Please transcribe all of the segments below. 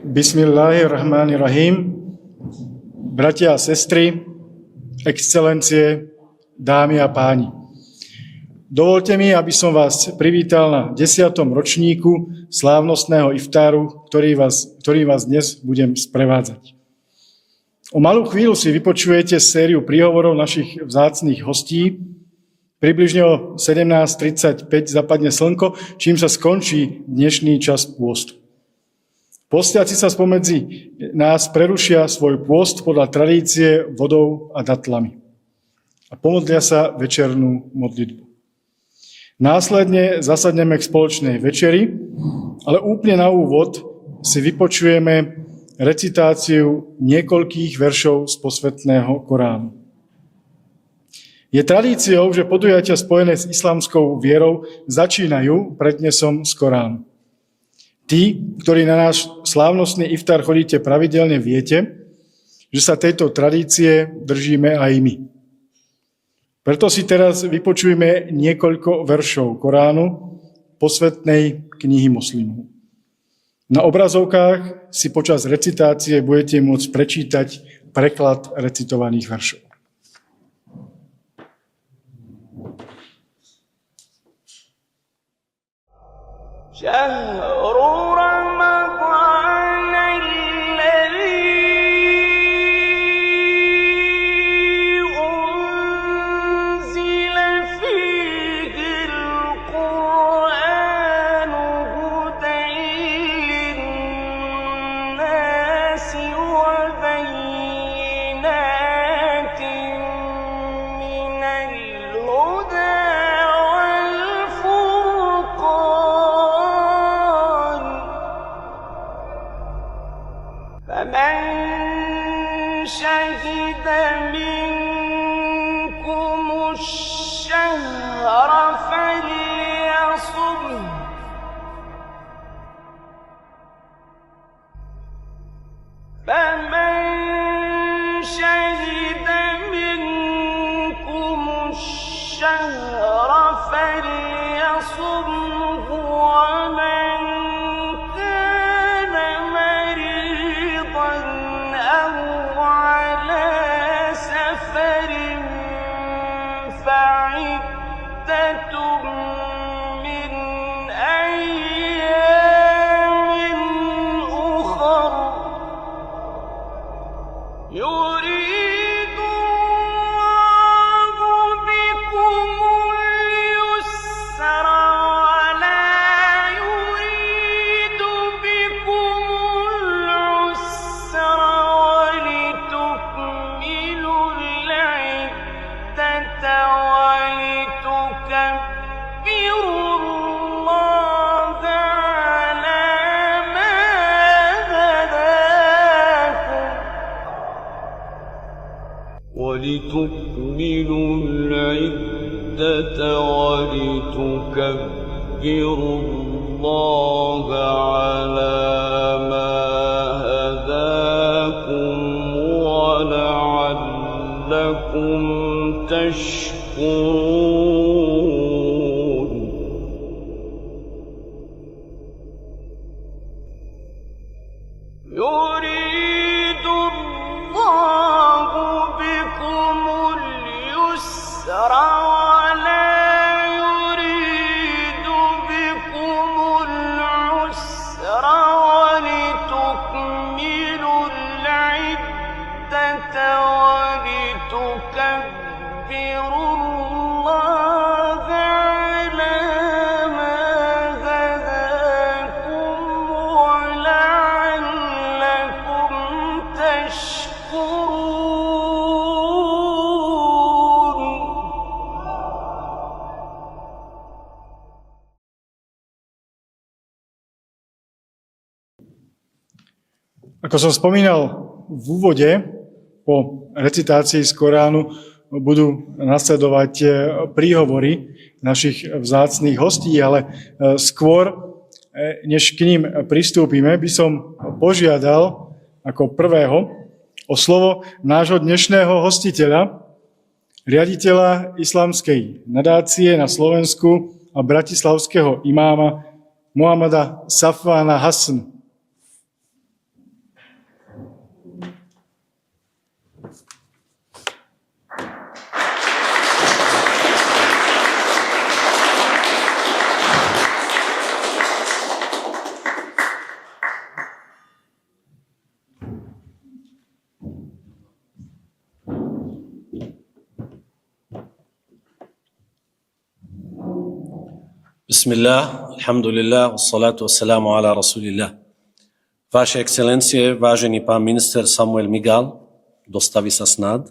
Bismillahirrahmanirrahim. Bratia a sestry, excelencie, dámy a páni. Dovolte mi, aby som vás privítal na 10. ročníku slávnostného iftáru, ktorý vás dnes budem sprevádzať. O malú chvíľu si vypočujete sériu príhovorov našich vzácnych hostí. Približne o 17:35 zapadne slnko, čím sa skončí dnešný čas pôstu. Postiaci sa spomedzi nás prerušia svoj pôst podľa tradície vodou a datlami a pomodlia sa večernú modlitbu. Následne zasadneme k spoločnej večeri, ale úplne na úvod si vypočujeme recitáciu niekoľkých veršov z posvätného Koránu. Je tradíciou, že podujatia spojené s islamskou vierou začínajú prednesom z Koránu. Tí, ktorí na náš slávnostný iftar chodíte pravidelne, viete, že sa tejto tradície držíme aj my. Preto si teraz vypočujeme niekoľko veršov Koránu, posvätnej knihy moslimov. Na obrazovkách si počas recitácie budete môcť prečítať preklad recitovaných veršov. شهر رمضان الذي أنزل فيه القرآن هدى للناس وبينات من الهدى فمن شهد منكم الشهر فليصمه فمن شهد منكم الشهر فليصمه ومن فعدة من أيام أخر يريد الله بكم اليسر ولا يريد بكم العسر ولتكملوا العدة ولتكبروا الله على ما هداكم ولتكملوا العدة ولتكبروا الله على ما هداكم ولعلكم تشكرون يريد الله بكم اليسر ولا يريد بكم العسر ولتكملوا العدة ولتكبروا الله على ما هداكم ولعلكم تشكرون. Ako som spomínal v úvode, po recitácii z Koránu budú nasledovať príhovory našich vzácnych hostí, ale skôr, než k ním pristúpime, by som požiadal ako prvého o slovo nášho dnešného hostiteľa, riaditeľa islamskej nadácie na Slovensku a bratislavského imáma Mohamada Safvána Hasnu. Bismillah, alhamdulillah, wassalatu wassalamu ala rasulillah. Vaše excelencie, vážený pán minister Samuel Migal, dostaví sa snad.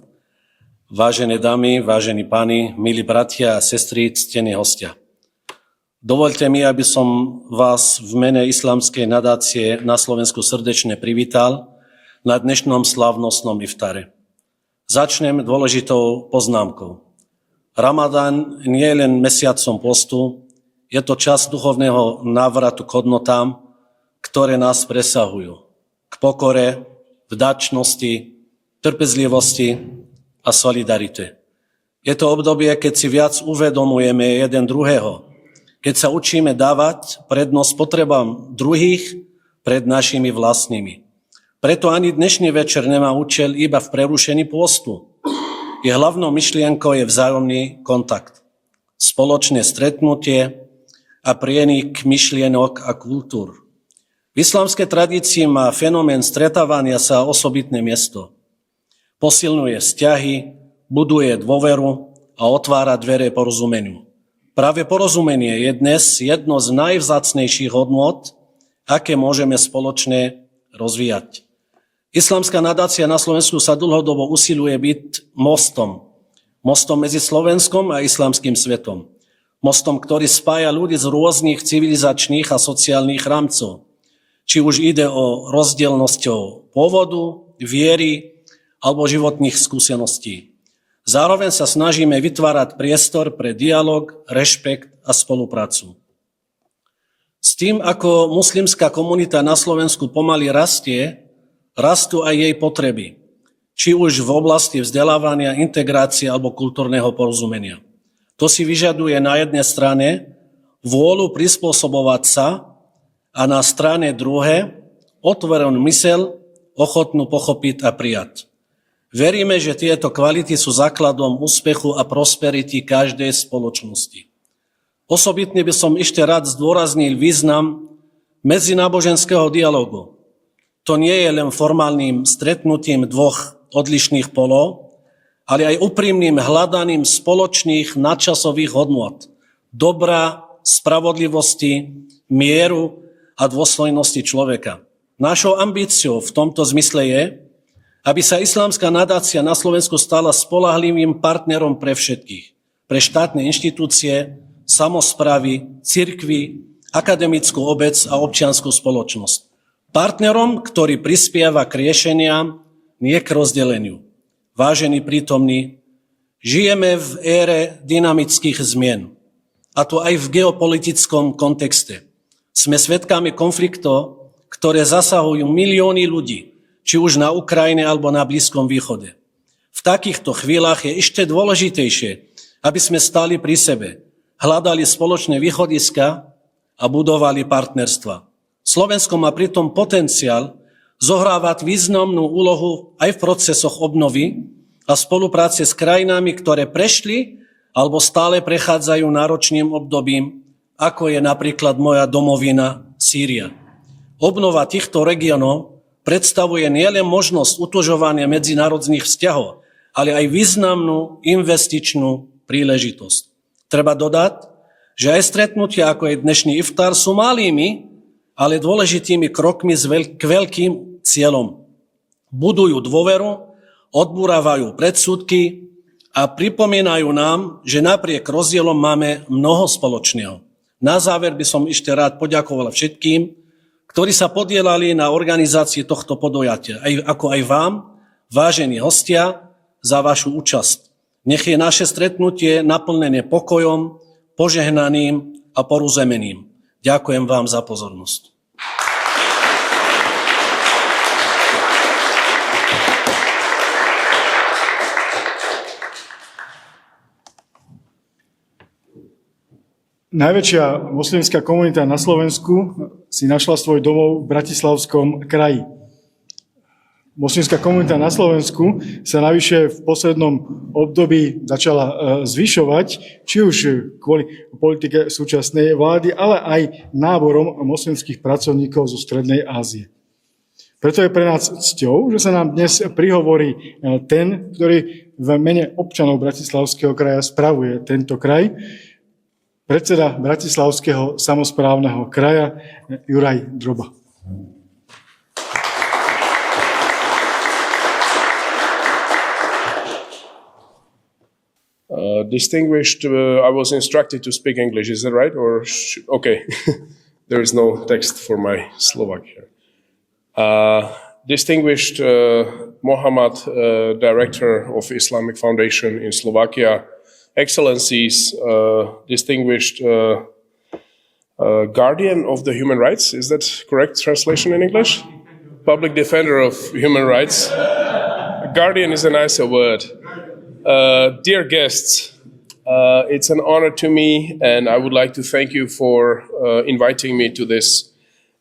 Vážené dámy, vážení páni, milí bratia a sestry, ctení hostia. Dovoľte mi, aby som vás v mene Islamskej nadácie na Slovensku srdečne privítal na dnešnom slávnostnom iftare. Začnem dôležitou poznámkou. Ramadán nie je len mesiacom postu, je to čas duchovného návratu k hodnotám, ktoré nás presahujú. K pokore, vďačnosti, trpezlivosti a solidarite. Je to obdobie, keď si viac uvedomujeme jeden druhého, keď sa učíme dávať prednosť potrebám druhých pred našimi vlastnými. Preto ani dnešný večer nemá účel iba v prerušení pôstu. Je hlavnou myšlienkou je vzájomný kontakt, spoločné stretnutie a prienik myšlienok a kultúr. V islamskej tradícii má fenomén stretávania sa osobitné miesto. Posilňuje vzťahy, buduje dôveru a otvára dvere porozumeniu. Práve porozumenie je dnes jedno z najvzácnejších hodnôt, aké môžeme spoločne rozvíjať. Islamská nadácia na Slovensku sa dlhodobo usiluje byť mostom. Mostom medzi Slovenskom a islamským svetom. Mostom, ktorý spája ľudí z rôznych civilizačných a sociálnych rámcov. Či už ide o rozdielnosťou pôvodu, viery alebo životných skúseností. Zároveň sa snažíme vytvárať priestor pre dialog, rešpekt a spoluprácu. S tým, ako muslimská komunita na Slovensku pomaly rastie, rastú aj jej potreby. Či už v oblasti vzdelávania, integrácie alebo kultúrneho porozumenia. To si vyžaduje na jednej strane vôľu prispôsobovať sa a na strane druhé otvorenú myseľ, ochotnú pochopiť a prijať. Veríme, že tieto kvality sú základom úspechu a prosperity každej spoločnosti. Osobitne by som ešte rád zdôraznil význam medzináboženského dialogu. To nie je len formálnym stretnutím dvoch odlišných polov, ale aj úprimným hľadaním spoločných nadčasových hodnôt, dobra, spravodlivosti, mieru a dôstojnosti človeka. Našou ambíciou v tomto zmysle je, aby sa Islamská nadácia na Slovensku stala spoľahlivým partnerom pre všetkých, pre štátne inštitúcie, samosprávy, cirkvi, akademickú obec a občiansku spoločnosť. Partnerom, ktorý prispieva k riešeniam, nie k rozdeleniu. Vážení prítomní, žijeme v ére dynamických zmien, a to aj v geopolitickom kontexte. Sme svedkami konfliktov, ktoré zasahujú milióny ľudí, či už na Ukrajine alebo na Blízkom východe. V takýchto chvíľach je ešte dôležitejšie, aby sme stáli pri sebe, hľadali spoločné východiska a budovali partnerstva. Slovensko má pritom potenciál zohrávať významnú úlohu aj v procesoch obnovy a spolupráce s krajinami, ktoré prešli alebo stále prechádzajú náročným obdobím, ako je napríklad moja domovina Sýria. Obnova týchto regiónov predstavuje nielen možnosť utužovania medzinárodných vzťahov, ale aj významnú investičnú príležitosť. Treba dodať, že aj stretnutia ako je dnešný iftar sú malými, ale dôležitými krokmi k veľkým cieľom. Budujú dôveru, odburávajú predsudky a pripomínajú nám, že napriek rozdielom máme mnoho spoločného. Na záver by som ešte rád poďakoval všetkým, ktorí sa podielali na organizácii tohto podujatia, ako aj vám, vážení hostia, za vašu účasť. Nech je naše stretnutie naplnené pokojom, požehnaním a porozumením. Ďakujem vám za pozornosť. Najväčšia moslimská komunita na Slovensku si našla svoj domov v Bratislavskom kraji. Moslimská komunita na Slovensku sa navyše v poslednom období začala zvyšovať, či už kvôli politike súčasnej vlády, ale aj náborom moslimských pracovníkov zo Strednej Ázie. Preto je pre nás cťou, že sa nám dnes prihovorí ten, ktorý v mene občanov Bratislavského kraja spravuje tento kraj, predseda Bratislavského samosprávneho kraja Juraj Droba. Distinguished, I was instructed to speak English, is that right? Okay, there is no text for my Slovak here. Distinguished Mohammad, Director of Islamic Foundation in Slovakia, Excellencies, distinguished Guardian of the Human Rights, is that correct translation in English? Public Defender of Human Rights. Guardian is a nicer word. Dear guests, it's an honor to me, and I would like to thank you for inviting me to this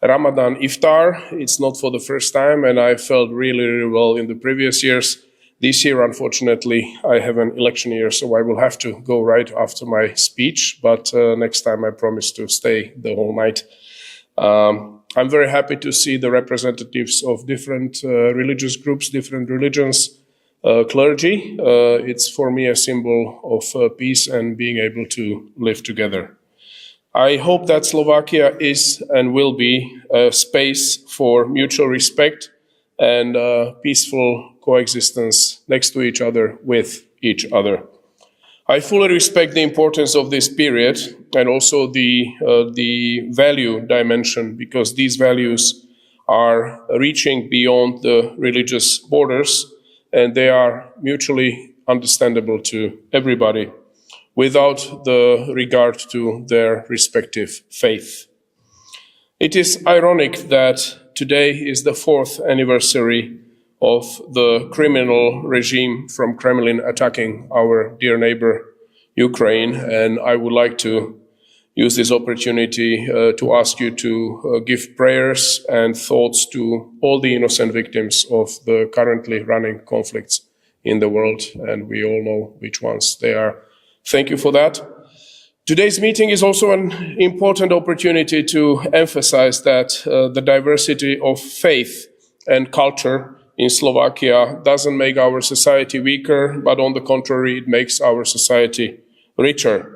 Ramadan Iftar. It's not for the first time, and I felt really, really well in the previous years. This year, unfortunately, I have an election year, so I will have to go right after my speech, but next time I promise to stay the whole night. I'm very happy to see the representatives of different religious groups, different religions, clergy. It's for me a symbol of peace and being able to live together. I hope that Slovakia is and will be a space for mutual respect and peaceful coexistence next to each other, with each other. I fully respect the importance of this period and also the value dimension, because these values are reaching beyond the religious borders, and they are mutually understandable to everybody without the regard to their respective faith. It is ironic that today is the 4th anniversary of the criminal regime from Kremlin attacking our dear neighbor, Ukraine, and I would like to use this opportunity to ask you to give prayers and thoughts to all the innocent victims of the currently running conflicts in the world, and we all know which ones they are. Thank you for that. Today's meeting is also an important opportunity to emphasize that the diversity of faith and culture in Slovakia doesn't make our society weaker, but on the contrary, it makes our society richer.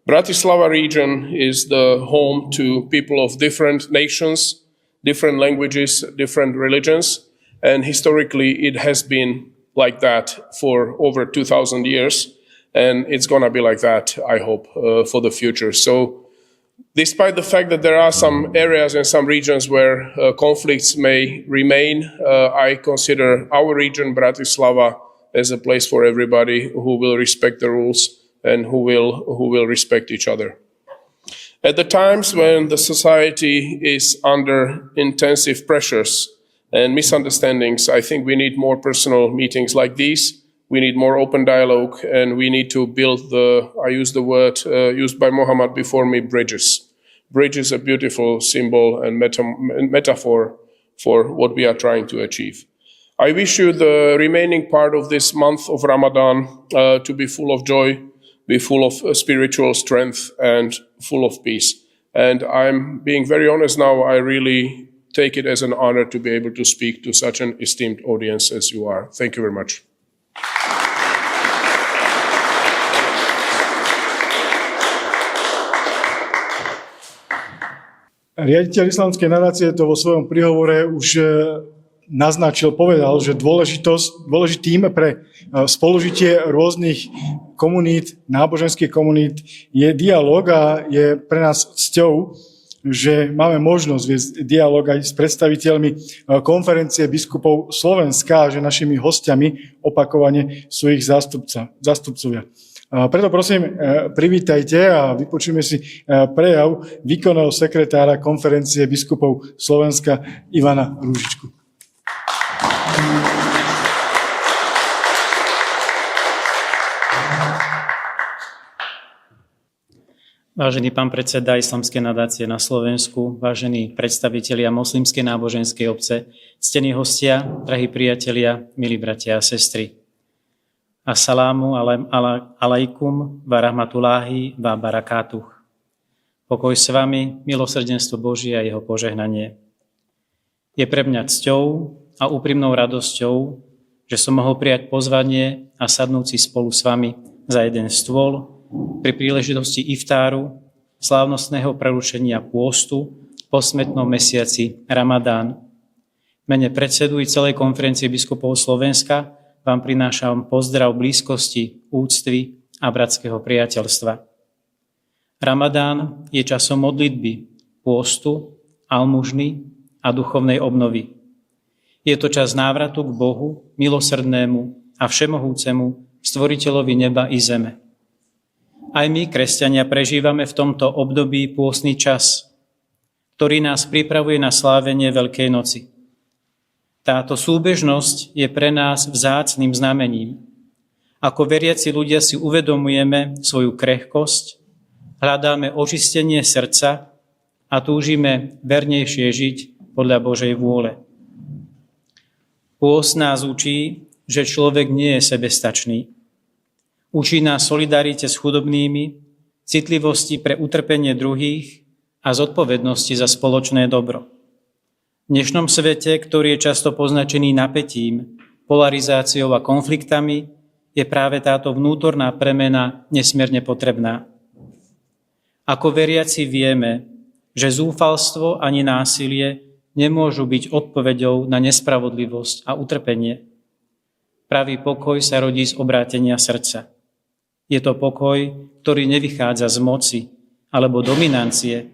Bratislava region is the home to people of different nations, different languages, different religions, and historically it has been like that for over 2,000 years, and it's gonna be like that, I hope, for the future. So despite the fact that there are some areas and some regions where conflicts may remain, I consider our region, Bratislava, as a place for everybody who will respect the rules and who will respect each other. At the times when the society is under intensive pressures and misunderstandings, I think we need more personal meetings like these. We need more open dialogue, and we need to build I use the word used by Mohammed before me, bridges. Bridge is a beautiful symbol and metaphor for what we are trying to achieve. I wish you the remaining part of this month of Ramadan to be full of joy, be full of spiritual strength, and full of peace. And I'm being very honest now, I really take it as an honor to be able to speak to such an esteemed audience as you are. Thank you very much. Riaditeľ Islamskej nadácie to vo svojom príhovore už naznačil, povedal, že dôležitým pre spolužitie rôznych komunít, náboženských komunít je dialóg, a je pre nás cťou, že máme možnosť viesť dialóg aj s predstaviteľmi konferencie biskupov Slovenska, a že našimi hostiami opakovane sú ich zástupcovia. Preto prosím, privítajte a vypočujeme si prejav výkonného sekretára konferencie biskupov Slovenska Ivana Rúžičku. Vážený pán predseda Islamskej nadácie na Slovensku, vážení predstavitelia moslimskej náboženskej obce, ctení hostia, drahí priatelia, milí bratia a sestry. Assalamu alaikum wa rahmatullahi wa barakatuh. Pokoj s vami, milosrdenstvo Božie a jeho požehnanie. Je pre mňa cťou a úprimnou radosťou, že som mohol prijať pozvanie a sadnúť si spolu s vami za jeden stôl pri príležitosti iftáru slávnostného prerušenia pôstu po smätnom mesiaci Ramadán. V mene predsedu i celej konferencie biskupov Slovenska vám prinášam pozdrav blízkosti, úcty a bratského priateľstva. Ramadán je časom modlitby, pôstu, almužny a duchovnej obnovy. Je to čas návratu k Bohu, milosrdnému a všemohúcemu, stvoriteľovi neba i zeme. Aj my, kresťania, prežívame v tomto období pôstny čas, ktorý nás pripravuje na slávenie Veľkej noci. Táto súbežnosť je pre nás vzácnym znamením. Ako veriaci ľudia si uvedomujeme svoju krehkosť, hľadáme očistenie srdca a túžime vernejšie žiť podľa Božej vôle. Pôst nás učí, že človek nie je sebestačný. Učí nás solidarite s chudobnými, citlivosti pre utrpenie druhých a zodpovednosti za spoločné dobro. V dnešnom svete, ktorý je často poznačený napätím, polarizáciou a konfliktami, je práve táto vnútorná premena nesmierne potrebná. Ako veriaci vieme, že zúfalstvo ani násilie nemôžu byť odpoveďou na nespravodlivosť a utrpenie. Pravý pokoj sa rodí z obrátenia srdca. Je to pokoj, ktorý nevychádza z moci alebo dominancie,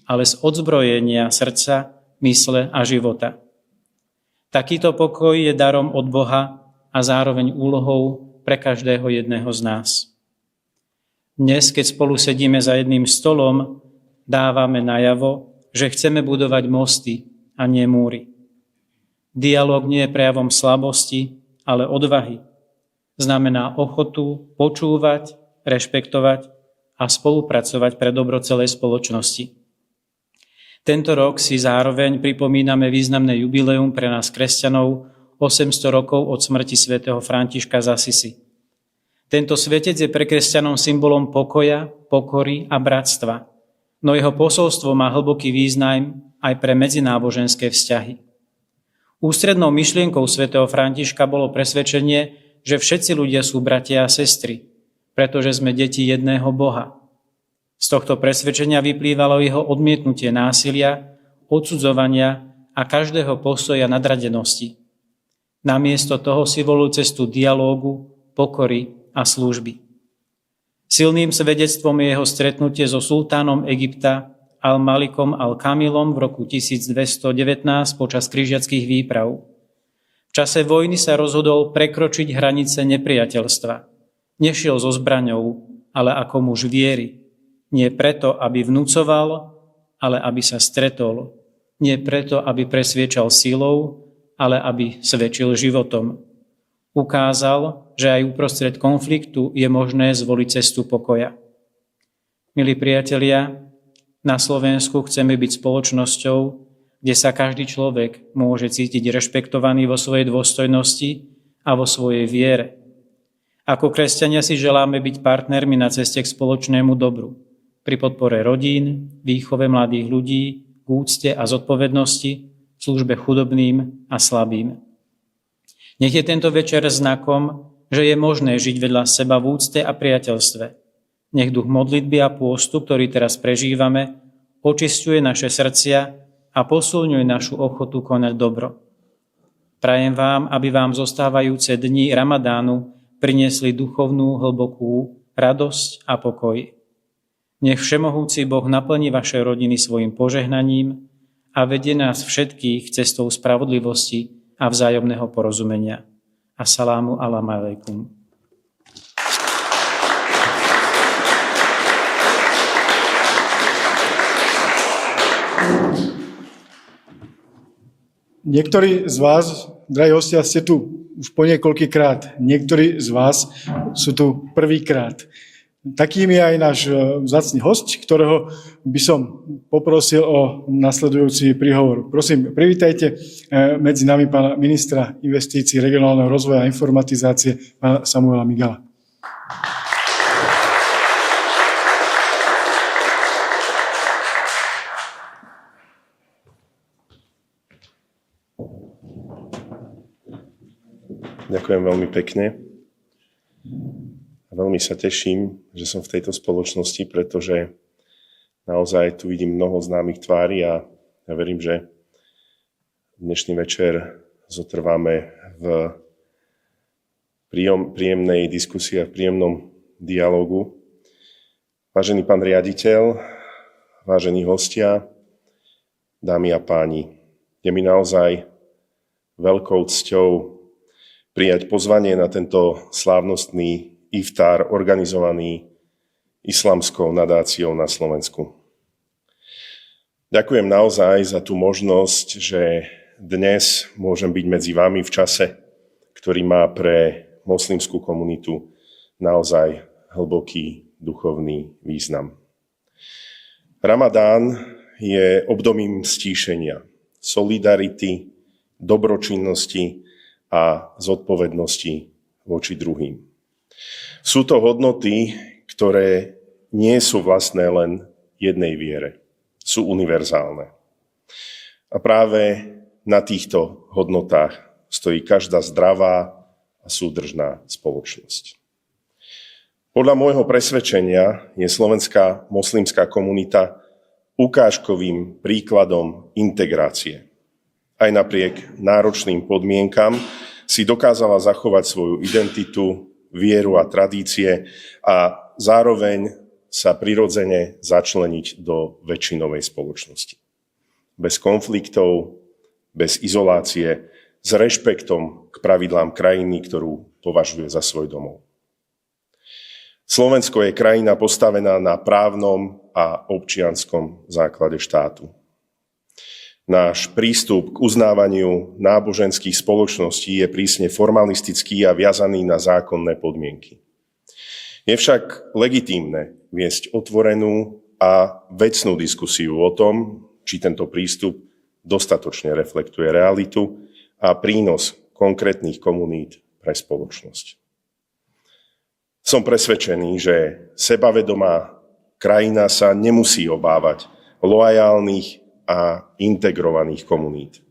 ale z odzbrojenia srdca, mysle a života. Takýto pokoj je darom od Boha a zároveň úlohou pre každého jedného z nás. Dnes, keď spolu sedíme za jedným stolom, dávame najavo, že chceme budovať mosty a nie múry. Dialóg nie je prejavom slabosti, ale odvahy. Znamená ochotu počúvať, rešpektovať a spolupracovať pre dobro celej spoločnosti. Tento rok si zároveň pripomíname významné jubileum pre nás kresťanov 800 rokov od smrti svätého Františka z Asisi. Tento svetec je pre kresťanov symbolom pokoja, pokory a bratstva, no jeho posolstvo má hlboký význam aj pre medzináboženské vzťahy. Ústrednou myšlienkou svätého Františka bolo presvedčenie, že všetci ľudia sú bratia a sestry, pretože sme deti jedného Boha. Z tohto presvedčenia vyplývalo jeho odmietnutie násilia, odsudzovania a každého postoja nadradenosti. Namiesto toho si volil cestu dialógu, pokory a služby. Silným svedectvom je jeho stretnutie so sultánom Egypta Al-Malikom Al-Kamilom v roku 1219 počas križiackych výprav. V čase vojny sa rozhodol prekročiť hranice nepriateľstva. Nešiel so zbraňou, ale ako muž viery. Nie preto, aby vnúcoval, ale aby sa stretol. Nie preto, aby presviečal silou, ale aby svedčil životom. Ukázal, že aj uprostred konfliktu je možné zvoliť cestu pokoja. Milí priatelia, na Slovensku chceme byť spoločnosťou, kde sa každý človek môže cítiť rešpektovaný vo svojej dôstojnosti a vo svojej viere. Ako kresťania si želáme byť partnermi na ceste k spoločnému dobru, pri podpore rodín, výchove mladých ľudí, k úcte a zodpovednosti, v službe chudobným a slabým. Nech je tento večer znakom, že je možné žiť vedľa seba v úcte a priateľstve. Nech duch modlitby a pôstu, ktorý teraz prežívame, očisťuje naše srdcia a posilňuje našu ochotu konať dobro. Prajem vám, aby vám zostávajúce dni Ramadánu priniesli duchovnú, hlbokú radosť a pokoj. Nech všemohúci Boh naplní vaše rodiny svojim požehnaním a vedie nás všetkých cestou spravodlivosti a vzájomného porozumenia. Assalamu alaikum. Niektorí z vás, drahí hostia, ste tu už po niekoľkýkrát. Niektorí z vás sú tu prvýkrát. Takým je aj náš vzácny host, ktorého by som poprosil o nasledujúci príhovor. Prosím, privítajte medzi nami pána ministra investícií, regionálneho rozvoja a informatizácie, pána Samuela Migala. Ďakujem veľmi pekne. Veľmi sa teším, že som v tejto spoločnosti, pretože Naozaj tu vidím mnoho známych tvári a ja verím, že dnešný večer zotrváme v príjemnej diskusii a v príjemnom dialógu. Vážený pán riaditeľ, vážení hostia, dámy a páni, je mi naozaj veľkou cťou prijať pozvanie na tento slávnostný iftár organizovaný islamskou nadáciou na Slovensku. Ďakujem naozaj za tú možnosť, že dnes môžem byť medzi vami v čase, ktorý má pre moslimskú komunitu naozaj hlboký duchovný význam. Ramadán je obdobím stíšenia, solidarity, dobročinnosti a zodpovednosti voči druhým. Sú to hodnoty, ktoré nie sú vlastné len jednej viere, sú univerzálne. A práve na týchto hodnotách stojí každá zdravá a súdržná spoločnosť. Podľa môjho presvedčenia je slovenská moslimská komunita ukážkovým príkladom integrácie. Aj napriek náročným podmienkam si dokázala zachovať svoju identitu, vieru a tradície a zároveň sa prirodzene začleniť do väčšinovej spoločnosti. Bez konfliktov, bez izolácie, s rešpektom k pravidlám krajiny, ktorú považuje za svoj domov. Slovensko je krajina postavená na právnom a občianskom základe štátu. Náš prístup k uznávaniu náboženských spoločností je prísne formalistický a viazaný na zákonné podmienky. Je však legitímne viesť otvorenú a vecnú diskusiu o tom, či tento prístup dostatočne reflektuje realitu a prínos konkrétnych komunít pre spoločnosť. Som presvedčený, že sebavedomá krajina sa nemusí obávať loajálnych a integrovaných komunít.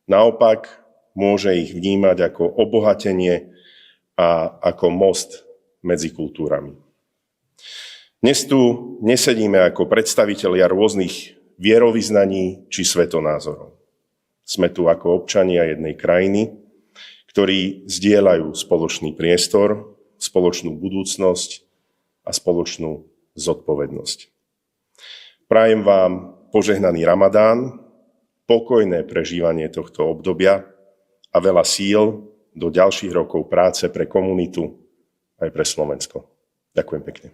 Naopak, môže ich vnímať ako obohatenie a ako most medzi kultúrami. Dnes tu nesedíme ako predstavitelia rôznych vierovyznaní či svetonázorov. Sme tu ako občania jednej krajiny, ktorí zdieľajú spoločný priestor, spoločnú budúcnosť a spoločnú zodpovednosť. Prajem vám požehnaný Ramadán, pokojné prežívanie tohto obdobia a veľa síl do ďalších rokov práce pre komunitu aj pre Slovensko. Ďakujem pekne.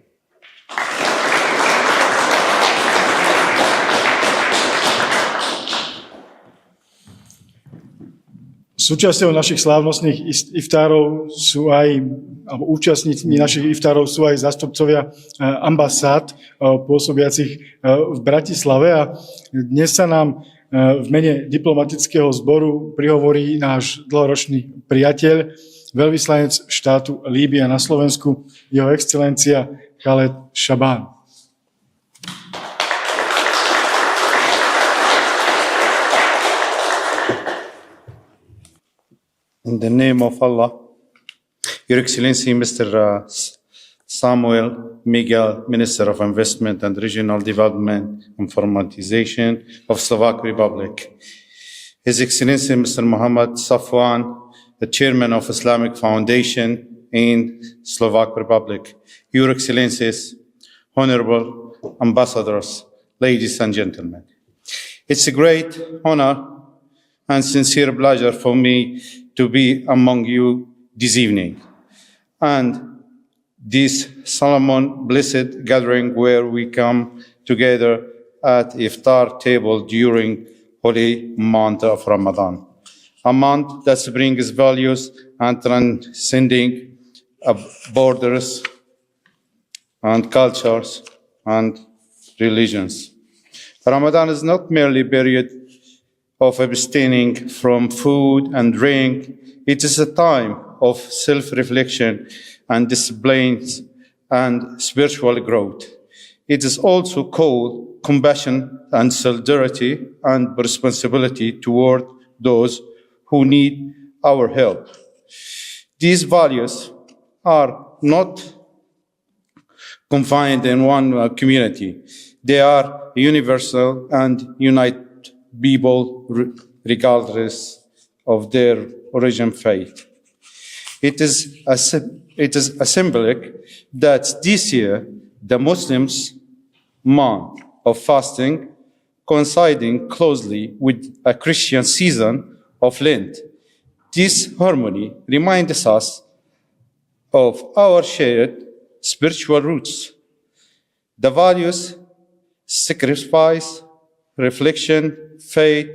Súčasťou našich slávnostných iftárov sú aj, alebo účastníkmi našich iftárov sú aj zástupcovia ambasád pôsobiacich v Bratislave a dnes sa nám v mene diplomatického zboru prihovorí náš dlhoročný priateľ, veľvyslanec štátu Líbia na Slovensku, jeho excelencia Khaled Shaban. In the name of Allah, Your Excellency, Mr. Samuel Miguel, Minister of Investment and Regional Development and Informatization of Slovak Republic. His Excellency, Mr. Muhammad Safwan, the Chairman of Islamic Foundation in Slovak Republic. Your Excellencies, Honorable Ambassadors, ladies and gentlemen. It's a great honor and sincere pleasure for me to be among you this evening. And this solemn blessed gathering where we come together at iftar table during holy month of Ramadan. A month that brings values and transcending borders and cultures and religions. Ramadan is not merely a period of abstaining from food and drink. It is a time of self-reflection and discipline and spiritual growth. It is also called compassion and solidarity and responsibility toward those who need our help. These values are not confined in one community. They are universal and unite people regardless of their origin, faith. It is a symbolic that this year the Muslims month of fasting coinciding closely with a Christian season of Lent. This harmony reminds us of our shared spiritual roots, the values, sacrifice, reflection, faith,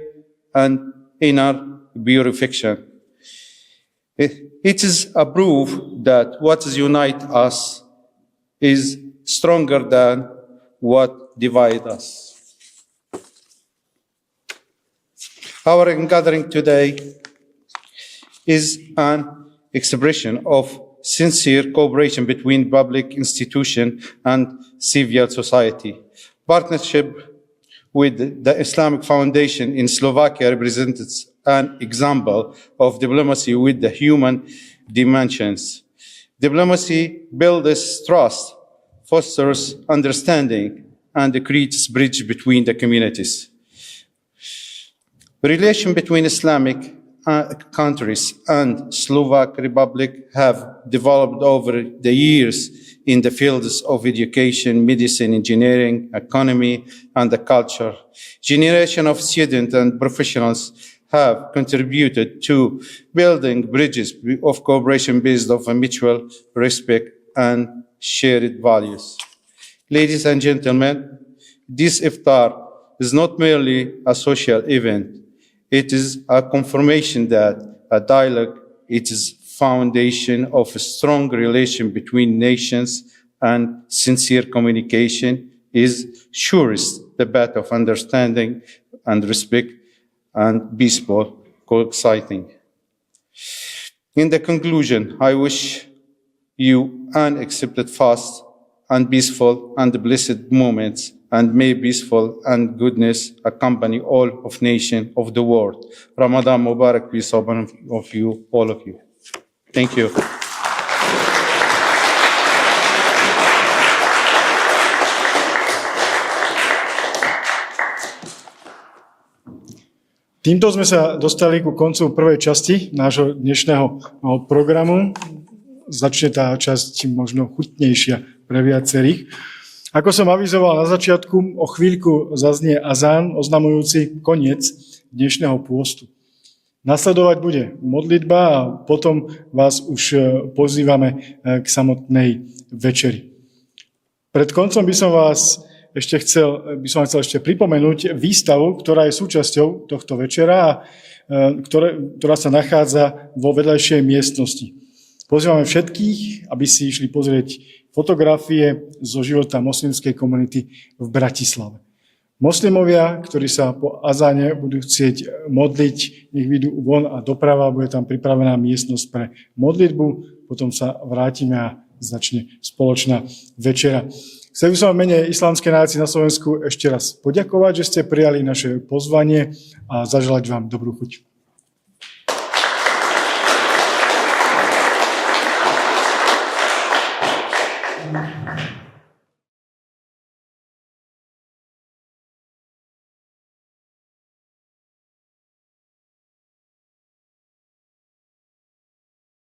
and inner purification. It is a proof that what unites us is stronger than what divides us. Our gathering today is an expression of sincere cooperation between public institutions and civil society. Partnership with the Islamic Foundation in Slovakia represents an example of diplomacy with the human dimensions. Diplomacy builds trust, fosters understanding, and creates bridge between the communities. Relations between Islamic countries and Slovak Republic have developed over the years in the fields of education, medicine, engineering, economy, and the culture. Generations of students and professionals have contributed to building bridges of cooperation based on mutual respect and shared values. Ladies and gentlemen, this iftar is not merely a social event. It is a confirmation that a dialogue is foundation of a strong relation between nations, and sincere communication is surest the path of understanding and respect and peaceful coexisting. In the conclusion, I wish you an accepted fast and peaceful and blessed moments, and may peaceful and goodness accompany all of nations of the world. Ramadan Mubarak, peace upon of you, all of you. Thank you. Týmto sme sa dostali ku koncu prvej časti nášho dnešného programu. Začne tá časť možno chutnejšia pre viacerých. Ako som avizoval na začiatku, o chvíľku zaznie azán oznamujúci koniec dnešného pôstu. Nasledovať bude modlitba a potom vás už pozývame k samotnej večeri. Pred koncom by som vám chcel ešte pripomenúť výstavu, ktorá je súčasťou tohto večera a ktorá sa nachádza vo vedľajšej miestnosti. Pozývame všetkých, aby si išli pozrieť fotografie zo života moslimskej komunity v Bratislave. Moslimovia, ktorí sa po azáne budú chcieť modliť, nech vyjdú von a doprava, bude tam pripravená miestnosť pre modlitbu, potom sa vrátime a začne spoločná večera. Chcel by som v mene Islamskej nácie na Slovensku ešte raz poďakovať, že ste prijali naše pozvanie a zaželať vám dobrú chuť.